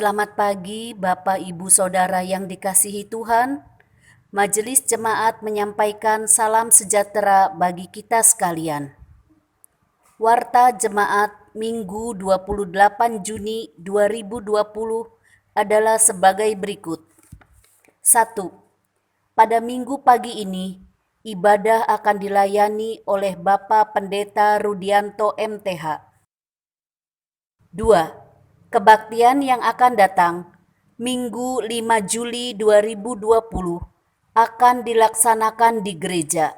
Selamat pagi, Bapak, Ibu, Saudara yang dikasihi Tuhan. Majelis Jemaat menyampaikan salam sejahtera bagi kita sekalian. Warta Jemaat Minggu 28 Juni 2020 adalah sebagai berikut. 1. Pada minggu pagi ini, ibadah akan dilayani oleh Bapak Pendeta Rudianto MTH. 2. Kebaktian yang akan datang, Minggu 5 Juli 2020, akan dilaksanakan di gereja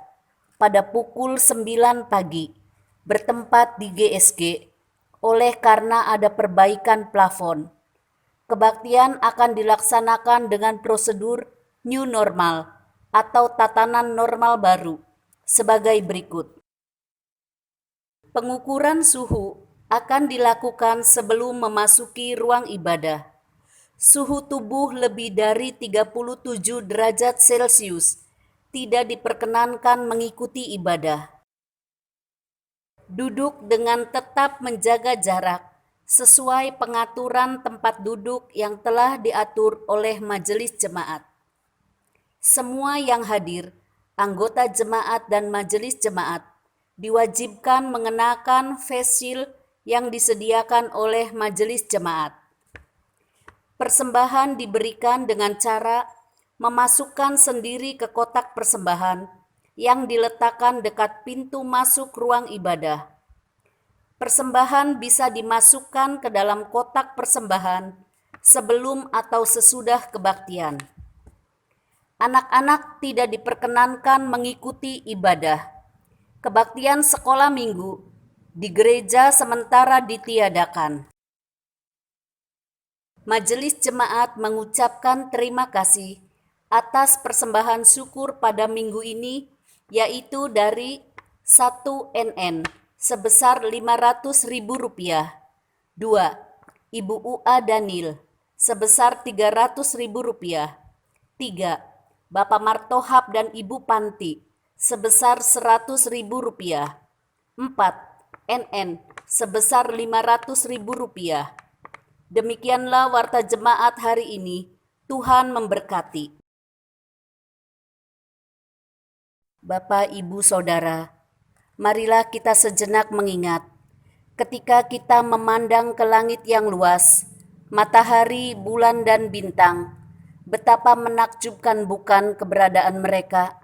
pada pukul 9 pagi, bertempat di GSG, oleh karena ada perbaikan plafon. Kebaktian akan dilaksanakan dengan prosedur new normal atau tatanan normal baru, sebagai berikut. Pengukuran suhu akan dilakukan sebelum memasuki ruang ibadah. Suhu tubuh lebih dari 37 derajat Celcius tidak diperkenankan mengikuti ibadah. Duduk dengan tetap menjaga jarak sesuai pengaturan tempat duduk yang telah diatur oleh majelis jemaat. Semua yang hadir, anggota jemaat dan majelis jemaat, diwajibkan mengenakan face shield yang disediakan oleh majelis jemaat. Persembahan diberikan dengan cara memasukkan sendiri ke kotak persembahan yang diletakkan dekat pintu masuk ruang ibadah. Persembahan bisa dimasukkan ke dalam kotak persembahan sebelum atau sesudah kebaktian. Anak-anak tidak diperkenankan mengikuti ibadah. Kebaktian sekolah minggu di gereja sementara ditiadakan. Majelis Jemaat mengucapkan terima kasih atas persembahan syukur pada minggu ini, yaitu dari 1 NN sebesar Rp500.000, 2. Ibu UA Danil sebesar Rp300.000, 3. Bapak Martohap dan Ibu Panti sebesar Rp100.000, 4. NN sebesar Rp500.000. Demikianlah warta jemaat hari ini. Tuhan memberkati. Bapak, Ibu, Saudara, marilah kita sejenak mengingat ketika kita memandang ke langit yang luas, matahari, bulan, dan bintang, betapa menakjubkan bukan keberadaan mereka.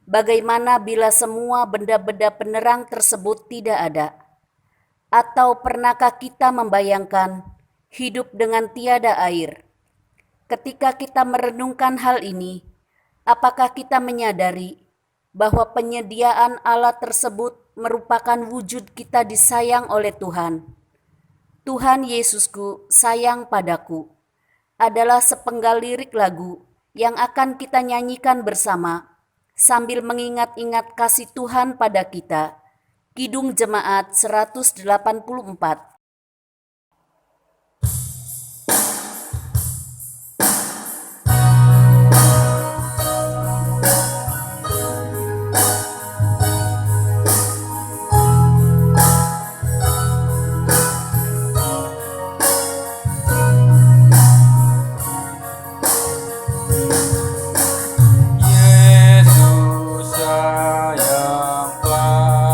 Bagaimana bila semua benda-benda penerang tersebut tidak ada? Atau pernahkah kita membayangkan hidup dengan tiada air? Ketika kita merenungkan hal ini, apakah kita menyadari bahwa penyediaan alat tersebut merupakan wujud kita disayang oleh Tuhan? Tuhan Yesusku sayang padaku adalah sepenggal lirik lagu yang akan kita nyanyikan bersama sambil mengingat-ingat kasih Tuhan pada kita. Kidung Jemaat 184. Yesus sayang padaku.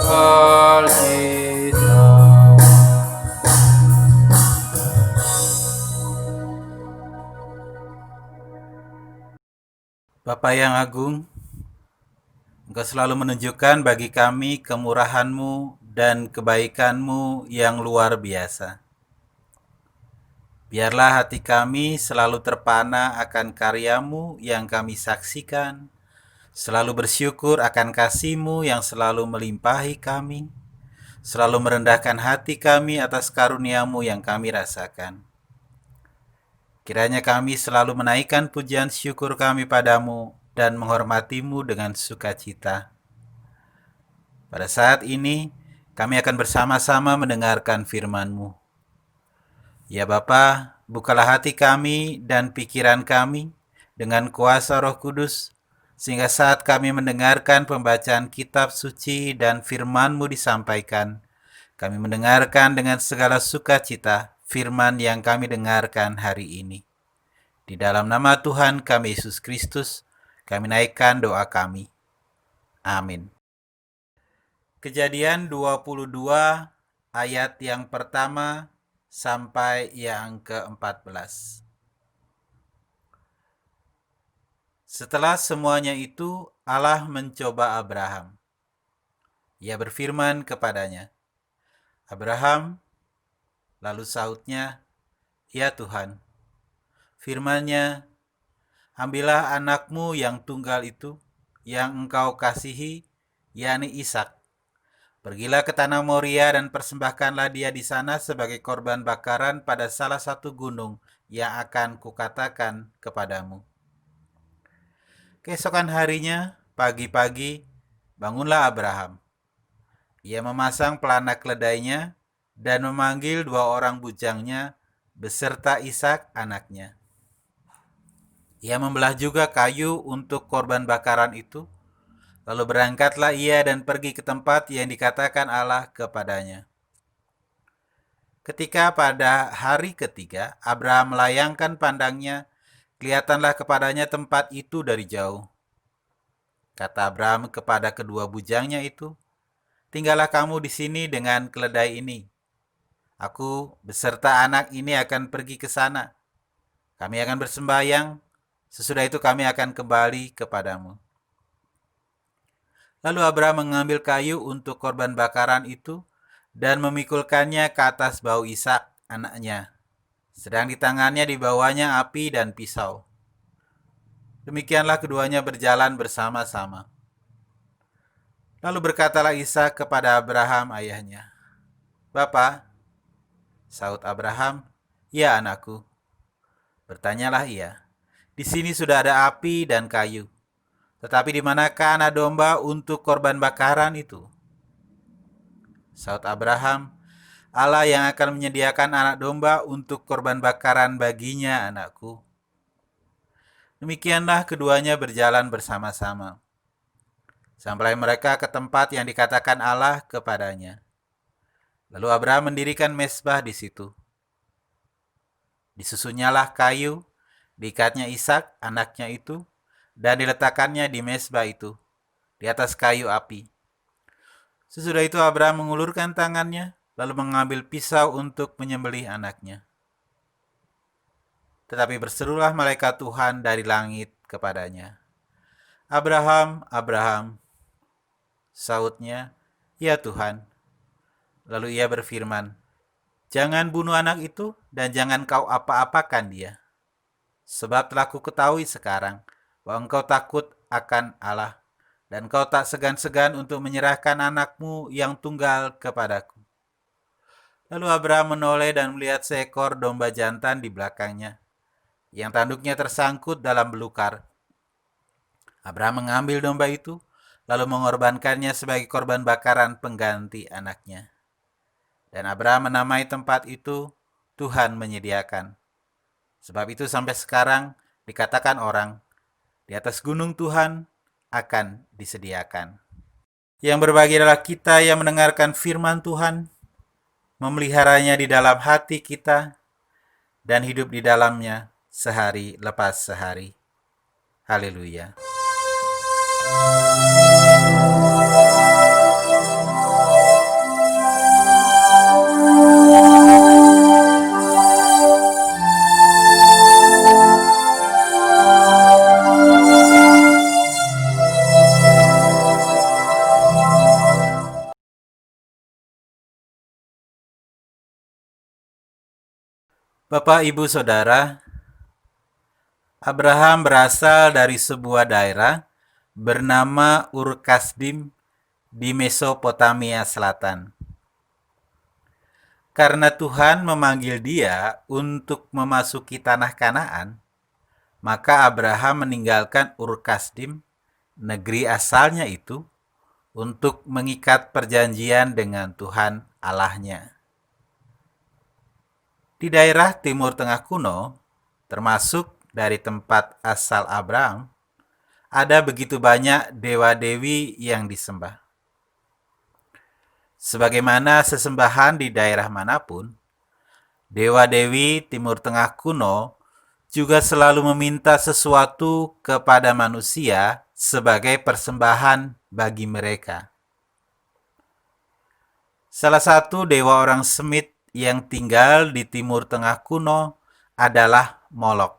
Alkitab. Bapa yang agung, Engkau selalu menunjukkan bagi kami kemurahan-Mu dan kebaikan-Mu yang luar biasa. Biarlah hati kami selalu terpana akan karya-Mu yang kami saksikan, selalu bersyukur akan kasih-Mu yang selalu melimpahi kami, selalu merendahkan hati kami atas karunia-Mu yang kami rasakan. Kiranya kami selalu menaikkan pujian syukur kami padamu dan menghormati-Mu dengan sukacita. Pada saat ini, kami akan bersama-sama mendengarkan firman-Mu. Ya Bapa, bukalah hati kami dan pikiran kami dengan kuasa Roh Kudus, sehingga saat kami mendengarkan pembacaan kitab suci dan firman-Mu disampaikan, kami mendengarkan dengan segala sukacita firman yang kami dengarkan hari ini. Di dalam nama Tuhan kami Yesus Kristus, kami naikkan doa kami. Amin. Kejadian 22 ayat yang pertama sampai yang ke-14. Setelah semuanya itu, Allah mencoba Abraham. Ia berfirman kepadanya, "Abraham," lalu sahutnya, "Ya Tuhan." Firman-Nya, "Ambillah anakmu yang tunggal itu, yang engkau kasihi, yakni Ishak. Pergilah ke tanah Moria dan persembahkanlah dia di sana sebagai korban bakaran pada salah satu gunung yang akan kukatakan kepadamu." Keesokan harinya, pagi-pagi, bangunlah Abraham. Ia memasang pelana keledainya dan memanggil 2 orang bujangnya beserta Ishak anaknya. Ia membelah juga kayu untuk korban bakaran itu. Lalu berangkatlah ia dan pergi ke tempat yang dikatakan Allah kepadanya. Ketika pada hari ketiga, Abraham melayangkan pandangnya, kelihatanlah kepadanya tempat itu dari jauh. Kata Abraham kepada kedua bujangnya itu, "Tinggallah kamu di sini dengan keledai ini. Aku beserta anak ini akan pergi ke sana. Kami akan bersembahyang. Sesudah itu kami akan kembali kepadamu." Lalu Abraham mengambil kayu untuk korban bakaran itu dan memikulkannya ke atas bahu Ishak anaknya. Sedang di tangannya dibawanya api dan pisau. Demikianlah keduanya berjalan bersama-sama. Lalu berkatalah Ishak kepada Abraham ayahnya, "Bapa." Sahut Abraham, "Ya anakku." Bertanyalah ia, "Di sini sudah ada api dan kayu. Tetapi di manakah anak domba untuk korban bakaran itu?" Sahut Abraham, "Allah yang akan menyediakan anak domba untuk korban bakaran baginya, anakku." Demikianlah keduanya berjalan bersama-sama, sampai mereka ke tempat yang dikatakan Allah kepadanya. Lalu Abraham mendirikan mezbah di situ. Disusunnyalah kayu, diikatnya Ishak anaknya itu, dan diletakkannya di mezbah itu, di atas kayu api. Sesudah itu Abraham mengulurkan tangannya, lalu mengambil pisau untuk menyembelih anaknya. Tetapi berserulah malaikat Tuhan dari langit kepadanya, "Abraham, Abraham." Sahutnya, "Ya Tuhan." Lalu ia berfirman, "Jangan bunuh anak itu dan jangan kau apa-apakan dia. Sebab telah ku ketahui sekarang bahwa engkau takut akan Allah, dan kau tak segan-segan untuk menyerahkan anakmu yang tunggal kepadaku." Lalu Abraham menoleh dan melihat seekor domba jantan di belakangnya, yang tanduknya tersangkut dalam belukar. Abraham mengambil domba itu, lalu mengorbankannya sebagai korban bakaran pengganti anaknya. Dan Abraham menamai tempat itu Tuhan menyediakan. Sebab itu sampai sekarang dikatakan orang, di atas gunung Tuhan akan disediakan. Yang berbahagia adalah kita yang mendengarkan firman Tuhan, memeliharanya di dalam hati kita, dan hidup di dalamnya sehari lepas sehari. Haleluya. Bapak, Ibu, Saudara, Abraham berasal dari sebuah daerah bernama Ur Kasdim di Mesopotamia Selatan. Karena Tuhan memanggil dia untuk memasuki tanah Kanaan, maka Abraham meninggalkan Ur Kasdim, negeri asalnya itu, untuk mengikat perjanjian dengan Tuhan Allahnya. Di daerah Timur Tengah kuno, termasuk dari tempat asal Abraham, ada begitu banyak dewa-dewi yang disembah. Sebagaimana sesembahan di daerah manapun, dewa-dewi Timur Tengah kuno juga selalu meminta sesuatu kepada manusia sebagai persembahan bagi mereka. Salah satu dewa orang Semit yang tinggal di Timur Tengah kuno adalah Molok.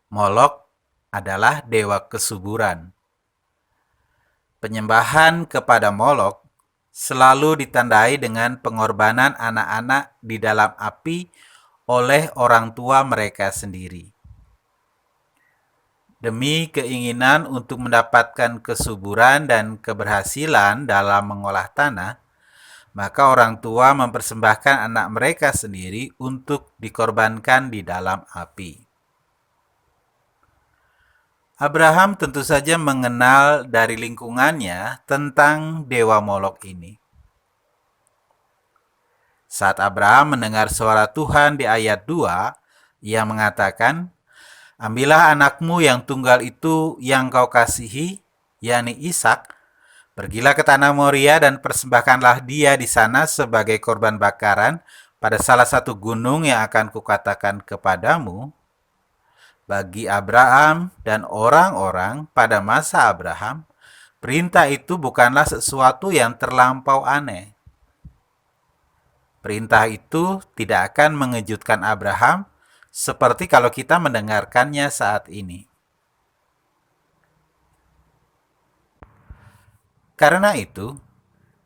Molok adalah dewa kesuburan. Penyembahan kepada Molok selalu ditandai dengan pengorbanan anak-anak di dalam api oleh orang tua mereka sendiri. Demi keinginan untuk mendapatkan kesuburan dan keberhasilan dalam mengolah tanah, maka orang tua mempersembahkan anak mereka sendiri untuk dikorbankan di dalam api. Abraham tentu saja mengenal dari lingkungannya tentang dewa Molok ini. Saat Abraham mendengar suara Tuhan di ayat 2, ia mengatakan, "Ambillah anakmu yang tunggal itu yang kau kasihi, yakni Ishak, pergilah ke tanah Moria dan persembahkanlah dia di sana sebagai korban bakaran pada salah satu gunung yang akan kukatakan kepadamu." Bagi Abraham dan orang-orang pada masa Abraham, perintah itu bukanlah sesuatu yang terlampau aneh. Perintah itu tidak akan mengejutkan Abraham seperti kalau kita mendengarkannya saat ini. Karena itu,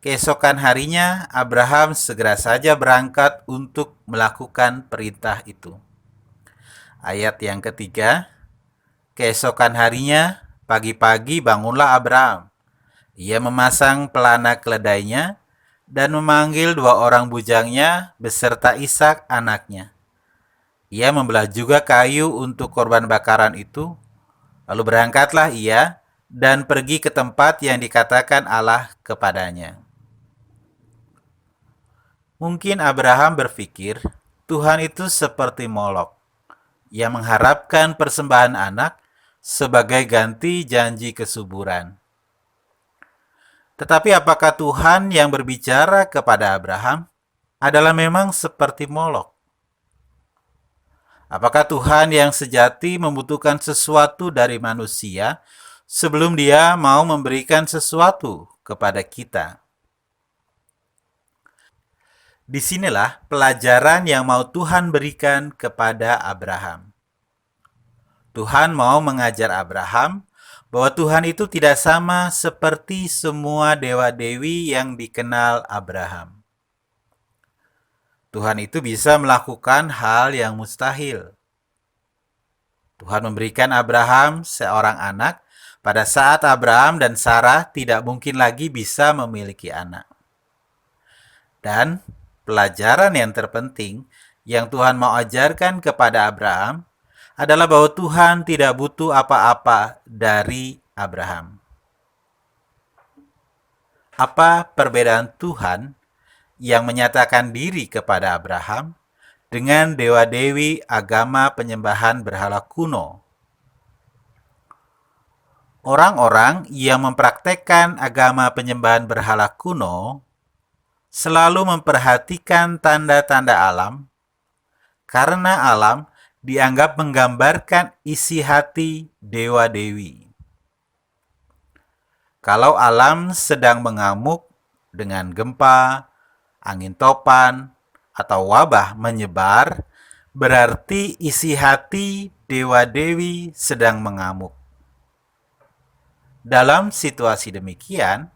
keesokan harinya Abraham segera saja berangkat untuk melakukan perintah itu. Ayat yang ketiga, keesokan harinya, pagi-pagi bangunlah Abraham. Ia memasang pelana keledainya dan memanggil 2 orang bujangnya beserta Ishak anaknya. Ia membelah juga kayu untuk korban bakaran itu. Lalu berangkatlah ia dan pergi ke tempat yang dikatakan Allah kepadanya. Mungkin Abraham berpikir, Tuhan itu seperti Molok, yang mengharapkan persembahan anak sebagai ganti janji kesuburan. Tetapi apakah Tuhan yang berbicara kepada Abraham adalah memang seperti Molok? Apakah Tuhan yang sejati membutuhkan sesuatu dari manusia sebelum dia mau memberikan sesuatu kepada kita? Disinilah pelajaran yang mau Tuhan berikan kepada Abraham. Tuhan mau mengajar Abraham bahwa Tuhan itu tidak sama seperti semua dewa-dewi yang dikenal Abraham. Tuhan itu bisa melakukan hal yang mustahil. Tuhan memberikan Abraham seorang anak pada saat Abraham dan Sarah tidak mungkin lagi bisa memiliki anak. Dan pelajaran yang terpenting yang Tuhan mau ajarkan kepada Abraham adalah bahwa Tuhan tidak butuh apa-apa dari Abraham. Apa perbedaan Tuhan yang menyatakan diri kepada Abraham dengan dewa-dewi agama penyembahan berhala kuno? Orang-orang yang mempraktekkan agama penyembahan berhala kuno selalu memperhatikan tanda-tanda alam, karena alam dianggap menggambarkan isi hati dewa-dewi. Kalau alam sedang mengamuk dengan gempa, angin topan, atau wabah menyebar, berarti isi hati dewa-dewi sedang mengamuk. Dalam situasi demikian,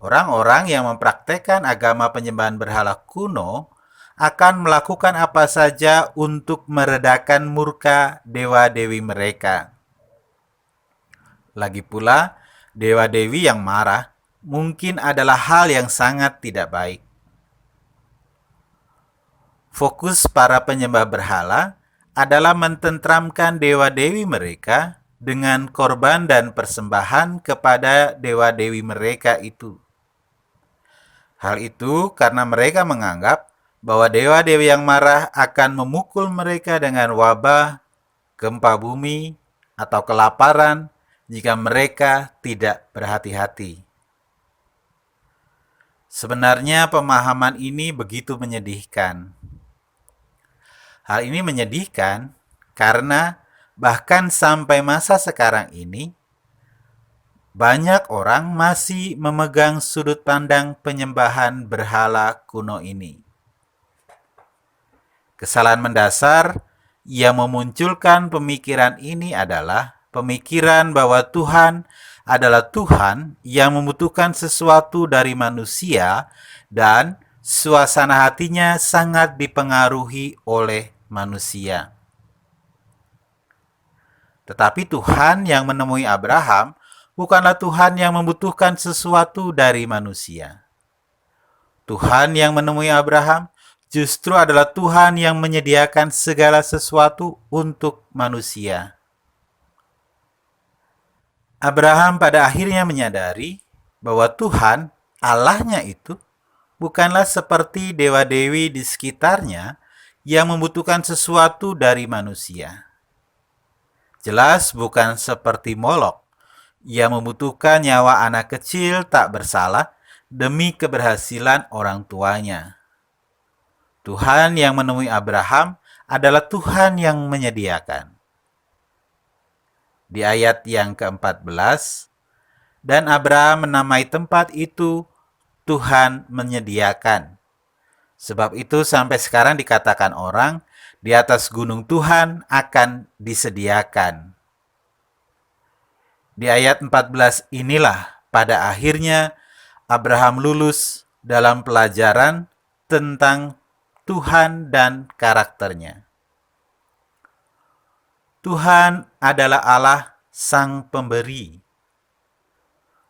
orang-orang yang mempraktekkan agama penyembahan berhala kuno akan melakukan apa saja untuk meredakan murka dewa-dewi mereka. Lagi pula, dewa-dewi yang marah mungkin adalah hal yang sangat tidak baik. Fokus para penyembah berhala adalah mententramkan dewa-dewi mereka dengan korban dan persembahan kepada dewa-dewi mereka itu. Hal itu karena mereka menganggap bahwa dewa-dewi yang marah akan memukul mereka dengan wabah, gempa bumi, atau kelaparan jika mereka tidak berhati-hati. Sebenarnya pemahaman ini begitu menyedihkan. Hal ini menyedihkan karena bahkan sampai masa sekarang ini, banyak orang masih memegang sudut pandang penyembahan berhala kuno ini. Kesalahan mendasar yang memunculkan pemikiran ini adalah pemikiran bahwa Tuhan adalah Tuhan yang membutuhkan sesuatu dari manusia dan suasana hatinya sangat dipengaruhi oleh manusia. Tetapi Tuhan yang menemui Abraham bukanlah Tuhan yang membutuhkan sesuatu dari manusia. Tuhan yang menemui Abraham justru adalah Tuhan yang menyediakan segala sesuatu untuk manusia. Abraham pada akhirnya menyadari bahwa Tuhan, Allahnya itu, bukanlah seperti dewa-dewi di sekitarnya yang membutuhkan sesuatu dari manusia. Jelas bukan seperti Molok yang membutuhkan nyawa anak kecil tak bersalah demi keberhasilan orang tuanya. Tuhan yang menemui Abraham adalah Tuhan yang menyediakan. Di ayat yang ke-14, dan Abraham menamai tempat itu Tuhan menyediakan. Sebab itu sampai sekarang dikatakan orang, di atas gunung Tuhan akan disediakan. Di ayat 14 inilah pada akhirnya Abraham lulus dalam pelajaran tentang Tuhan dan karakternya. Tuhan adalah Allah Sang Pemberi.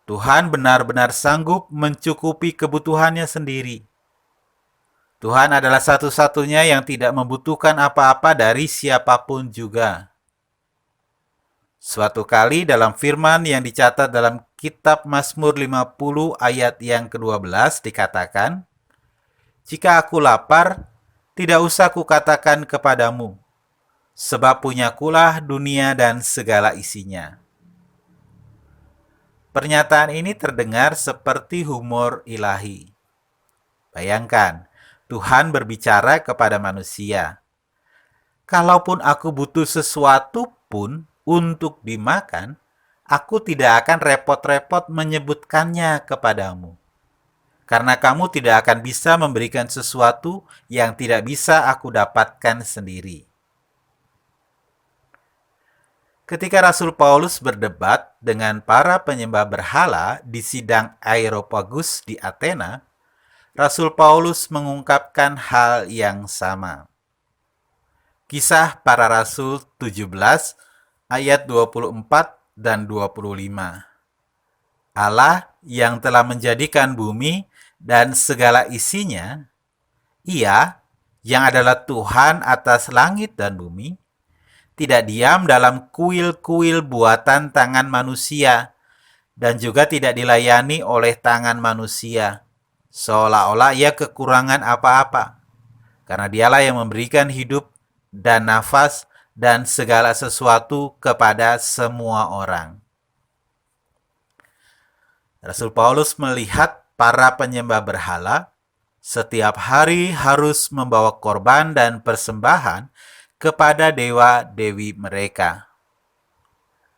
Tuhan benar-benar sanggup mencukupi kebutuhannya sendiri. Tuhan adalah satu-satunya yang tidak membutuhkan apa-apa dari siapapun juga. Suatu kali dalam firman yang dicatat dalam kitab Mazmur 50 ayat yang ke-12 dikatakan, "Jika aku lapar, tidak usah kukatakan kepadamu, sebab punyakulah dunia dan segala isinya." Pernyataan ini terdengar seperti humor ilahi. Bayangkan, Tuhan berbicara kepada manusia. Kalaupun aku butuh sesuatu pun untuk dimakan, aku tidak akan repot-repot menyebutkannya kepadamu. Karena kamu tidak akan bisa memberikan sesuatu yang tidak bisa aku dapatkan sendiri. Ketika Rasul Paulus berdebat dengan para penyembah berhala di sidang Areopagus di Athena, Rasul Paulus mengungkapkan hal yang sama. Kisah Para Rasul 17 ayat 24 dan 25. Allah yang telah menjadikan bumi dan segala isinya, Ia yang adalah Tuhan atas langit dan bumi, tidak diam dalam kuil-kuil buatan tangan manusia dan juga tidak dilayani oleh tangan manusia, seolah-olah ia kekurangan apa-apa, karena dialah yang memberikan hidup dan nafas dan segala sesuatu kepada semua orang. Rasul Paulus melihat para penyembah berhala setiap hari harus membawa korban dan persembahan kepada dewa-dewi mereka.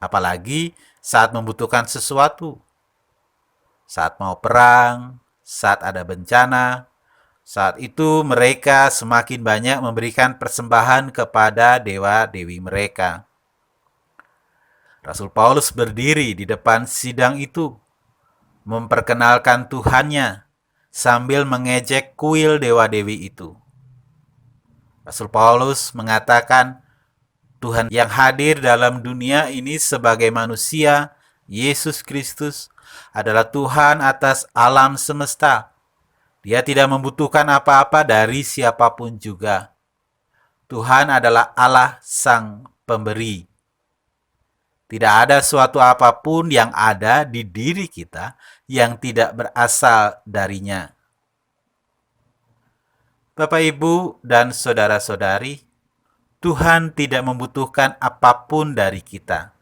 Apalagi saat membutuhkan sesuatu, saat mau perang, saat ada bencana, saat itu mereka semakin banyak memberikan persembahan kepada dewa-dewi mereka. Rasul Paulus berdiri di depan sidang itu, memperkenalkan Tuhannya sambil mengejek kuil dewa-dewi itu. Rasul Paulus mengatakan Tuhan yang hadir dalam dunia ini sebagai manusia, Yesus Kristus, adalah Tuhan atas alam semesta. Dia tidak membutuhkan apa-apa dari siapapun juga. Tuhan adalah Allah Sang Pemberi. Tidak ada suatu apapun yang ada di diri kita yang tidak berasal darinya. Bapak, Ibu, dan saudara-saudari, Tuhan tidak membutuhkan apapun dari kita.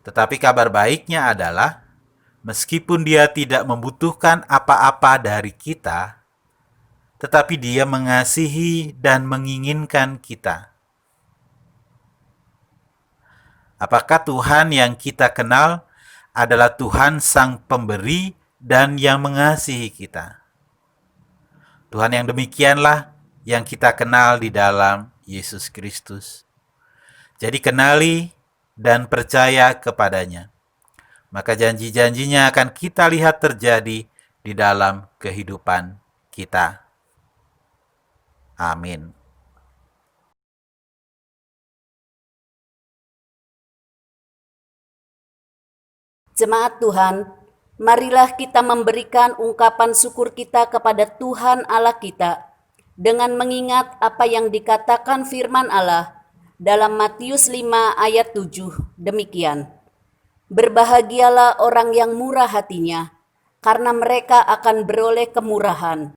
Tetapi kabar baiknya adalah, meskipun Dia tidak membutuhkan apa-apa dari kita, tetapi Dia mengasihi dan menginginkan kita. Apakah Tuhan yang kita kenal adalah Tuhan Sang Pemberi dan yang mengasihi kita? Tuhan yang demikianlah yang kita kenal di dalam Yesus Kristus. Jadi kenali dan percaya kepadanya. Maka janji-janjinya akan kita lihat terjadi di dalam kehidupan kita. Amin. Jemaat Tuhan, marilah kita memberikan ungkapan syukur kita kepada Tuhan Allah kita dengan mengingat apa yang dikatakan firman Allah dalam Matius 5 ayat 7. Demikian, berbahagialah orang yang murah hatinya, karena mereka akan beroleh kemurahan.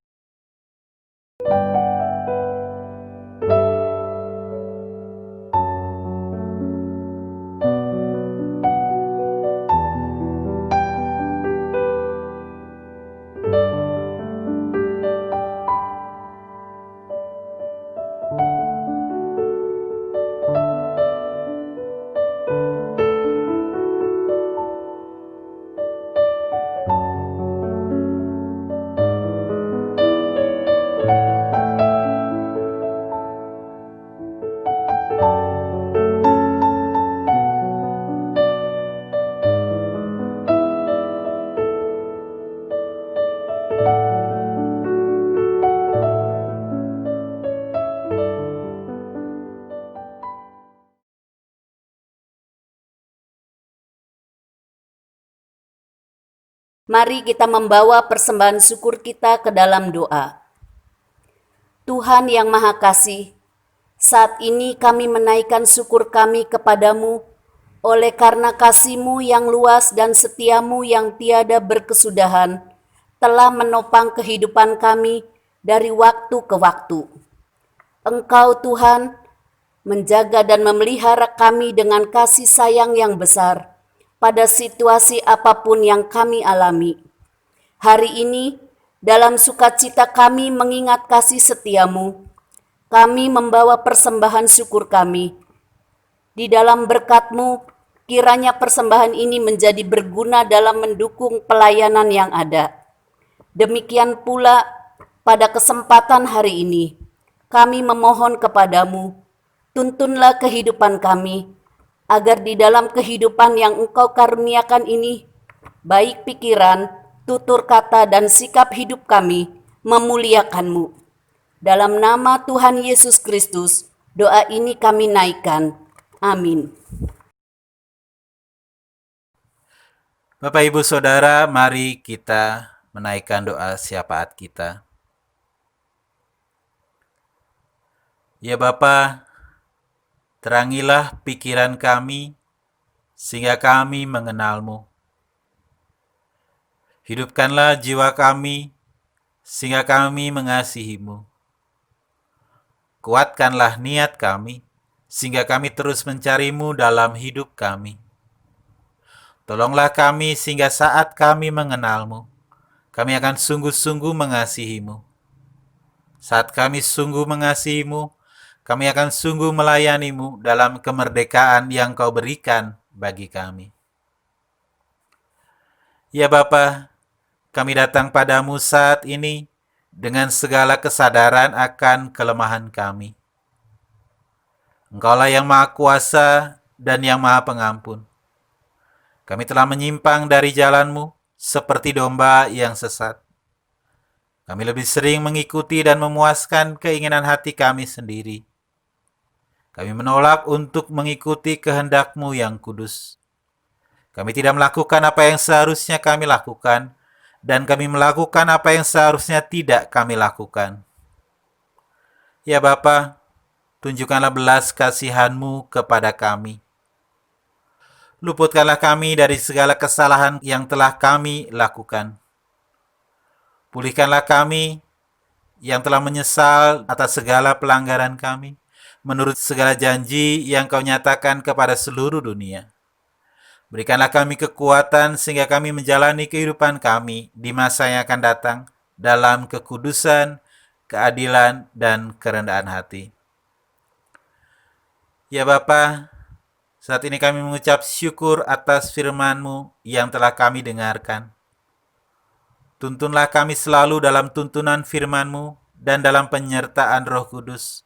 Mari kita membawa persembahan syukur kita ke dalam doa. Tuhan yang Maha Kasih, saat ini kami menaikkan syukur kami kepadamu oleh karena kasih-Mu yang luas dan setia-Mu yang tiada berkesudahan telah menopang kehidupan kami dari waktu ke waktu. Engkau Tuhan menjaga dan memelihara kami dengan kasih sayang yang besar pada situasi apapun yang kami alami. Hari ini, dalam sukacita kami mengingat kasih setia-Mu, kami membawa persembahan syukur kami. Di dalam berkat-Mu, kiranya persembahan ini menjadi berguna dalam mendukung pelayanan yang ada. Demikian pula pada kesempatan hari ini, kami memohon kepadamu, tuntunlah kehidupan kami, agar di dalam kehidupan yang Engkau karuniakan ini, baik pikiran, tutur kata, dan sikap hidup kami memuliakan-Mu. Dalam nama Tuhan Yesus Kristus, doa ini kami naikkan. Amin. Bapak, Ibu, Saudara, mari kita menaikkan doa syafaat kita. Ya Bapa, terangilah pikiran kami, sehingga kami mengenal-Mu. Hidupkanlah jiwa kami, sehingga kami mengasihi-Mu. Kuatkanlah niat kami, sehingga kami terus mencari-Mu dalam hidup kami. Tolonglah kami, sehingga saat kami mengenal-Mu, kami akan sungguh-sungguh mengasihi-Mu. Saat kami sungguh mengasihi-Mu, kami akan sungguh melayani-Mu dalam kemerdekaan yang Kau berikan bagi kami. Ya Bapa, kami datang padamu saat ini dengan segala kesadaran akan kelemahan kami. Engkaulah yang Maha Kuasa dan yang Maha Pengampun. Kami telah menyimpang dari jalan-Mu seperti domba yang sesat. Kami lebih sering mengikuti dan memuaskan keinginan hati kami sendiri. Kami menolak untuk mengikuti kehendak-Mu yang kudus. Kami tidak melakukan apa yang seharusnya kami lakukan, dan kami melakukan apa yang seharusnya tidak kami lakukan. Ya Bapa, tunjukkanlah belas kasihan-Mu kepada kami. Luputkanlah kami dari segala kesalahan yang telah kami lakukan. Pulihkanlah kami yang telah menyesal atas segala pelanggaran kami, menurut segala janji yang Kau nyatakan kepada seluruh dunia. Berikanlah kami kekuatan sehingga kami menjalani kehidupan kami di masa yang akan datang dalam kekudusan, keadilan, dan kerendahan hati. Ya Bapa, saat ini kami mengucap syukur atas firman-Mu yang telah kami dengarkan. Tuntunlah kami selalu dalam tuntunan firman-Mu dan dalam penyertaan Roh Kudus,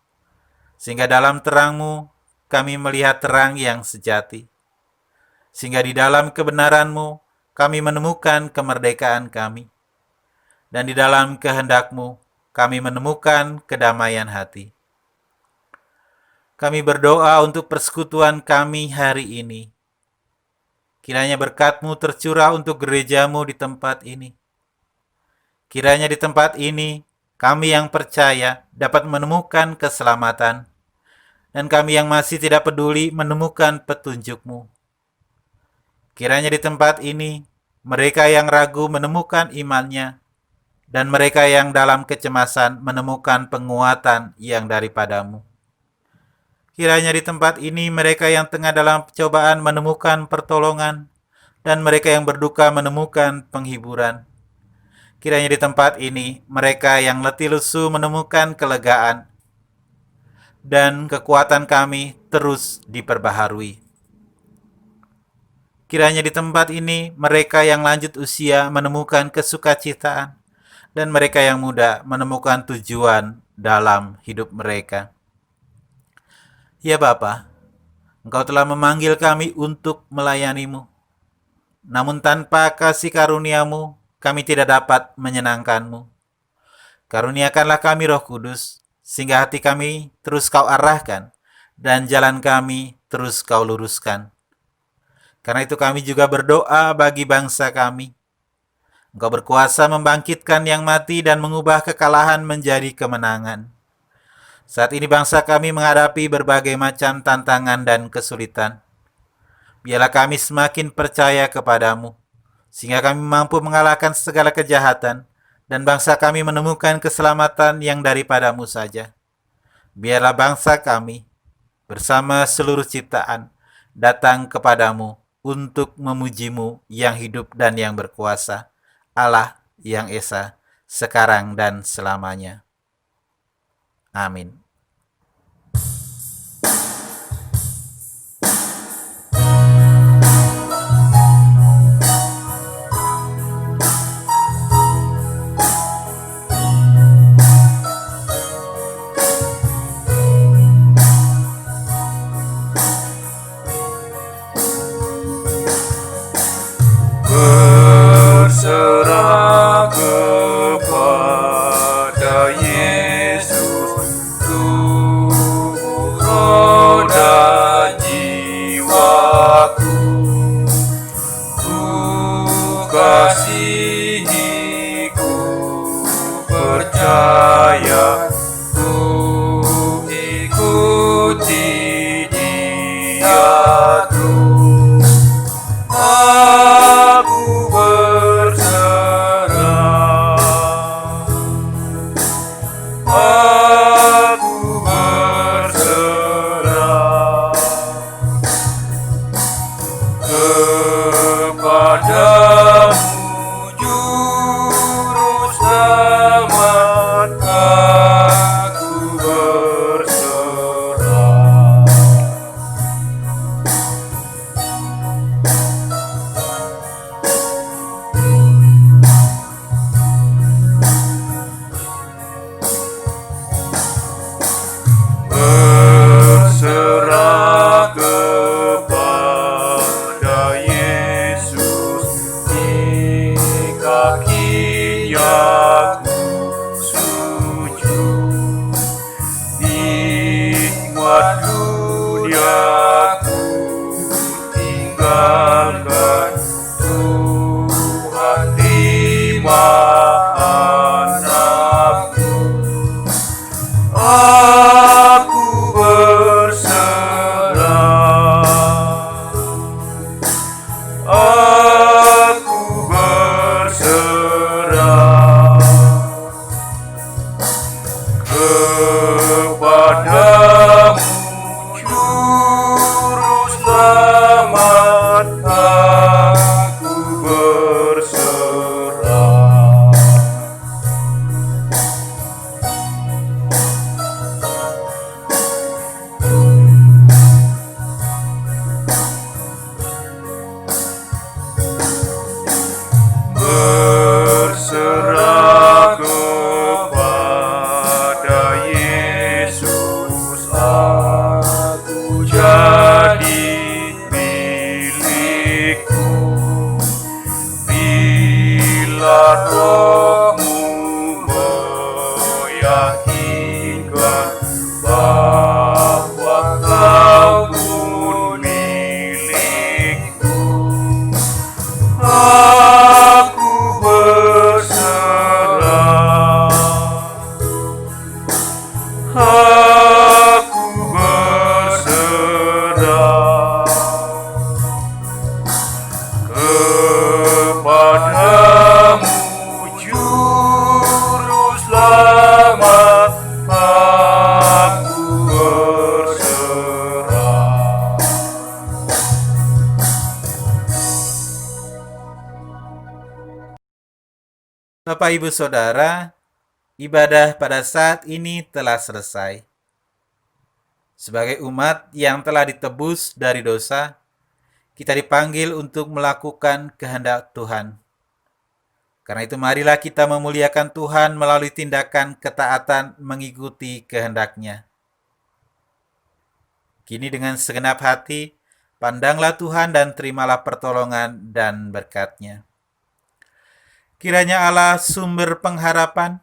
sehingga dalam terang-Mu kami melihat terang yang sejati. Sehingga di dalam kebenaran-Mu kami menemukan kemerdekaan kami. Dan di dalam kehendak-Mu kami menemukan kedamaian hati. Kami berdoa untuk persekutuan kami hari ini. Kiranya berkat-Mu tercurah untuk gereja-Mu di tempat ini. Kiranya di tempat ini kami yang percaya dapat menemukan keselamatan. Dan kami yang masih tidak peduli menemukan petunjuk-Mu. Kiranya di tempat ini, mereka yang ragu menemukan imannya, dan mereka yang dalam kecemasan menemukan penguatan yang daripada-Mu. Kiranya di tempat ini, mereka yang tengah dalam cobaan menemukan pertolongan, dan mereka yang berduka menemukan penghiburan. Kiranya di tempat ini, mereka yang letih lesu menemukan kelegaan, dan kekuatan kami terus diperbaharui. Kiranya di tempat ini mereka yang lanjut usia menemukan kesukacitaan dan mereka yang muda menemukan tujuan dalam hidup mereka. Ya Bapa, Engkau telah memanggil kami untuk melayani-Mu. Namun tanpa kasih karunia-Mu, kami tidak dapat menyenangkan-Mu. Karuniakanlah kami Roh Kudus, sehingga hati kami terus Kau arahkan dan jalan kami terus Kau luruskan. Karena itu kami juga berdoa bagi bangsa kami. Engkau berkuasa membangkitkan yang mati dan mengubah kekalahan menjadi kemenangan. Saat ini bangsa kami menghadapi berbagai macam tantangan dan kesulitan. Biarlah kami semakin percaya kepadamu, sehingga kami mampu mengalahkan segala kejahatan, dan bangsa kami menemukan keselamatan yang daripadamu saja. Biarlah bangsa kami, bersama seluruh ciptaan, datang kepadamu, untuk memuji-Mu yang hidup dan yang berkuasa, Allah yang esa, sekarang dan selamanya. Amin. Berserah kepada Yesus, tubuh, roh, dan jiwaku. Ku kasihi, ku percaya, ku ikuti Dia terus. Aku berserah, aku berserah kepadamu, Juru Selamat. Aku berserah. Berserah kepada Yesus, di kaki aku Bila rohmu meyakinkan bahwa kau pun milikku, aku berserah, aku berserah kepadamu, Juru Selamat, aku berserah. Bapak, Ibu, Saudara, ibadah pada saat ini telah selesai. Sebagai umat yang telah ditebus dari dosa, kita dipanggil untuk melakukan kehendak Tuhan. Karena itu marilah kita memuliakan Tuhan melalui tindakan ketaatan mengikuti kehendak-Nya. Kini dengan segenap hati, pandanglah Tuhan dan terimalah pertolongan dan berkat-Nya. Kiranya Allah sumber pengharapan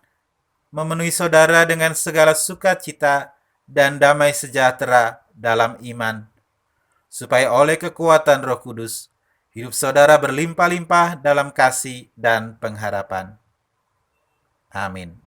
memenuhi saudara dengan segala sukacita dan damai sejahtera dalam iman, supaya oleh kekuatan Roh Kudus, hidup saudara berlimpah-limpah dalam kasih dan pengharapan. Amin.